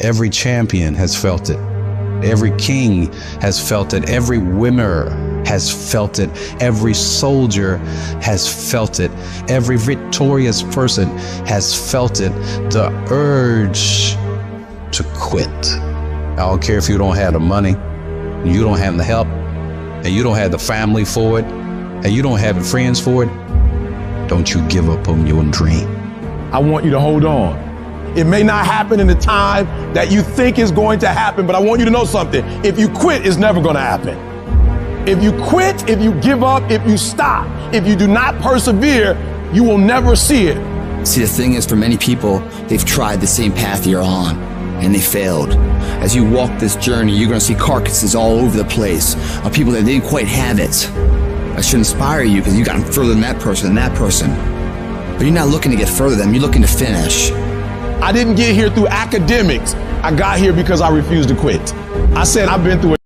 Every champion has felt it. Every king has felt it. Every winner has felt it. Every soldier has felt it. Every victorious person has felt it. The urge to quit. I don't care if you don't have the money, you don't have the help, and you don't have the family for it, and you don't have the friends for it. Don't you give up on your dream. I want you to hold on. It may not happen in the time that you think is going to happen, but I want you to know something. If you quit, it's never going to happen. If you quit, if you give up, if you stop, if you do not persevere, you will never see it. See, the thing is, for many people, they've tried the same path you're on, and they failed. As you walk this journey, you're going to see carcasses all over the place of people that didn't quite have it. That should inspire you because you got further than that person and that person. But you're not looking to get further than them, you're looking to finish. I didn't get here through academics. I got here because I refused to quit. I said, I've been through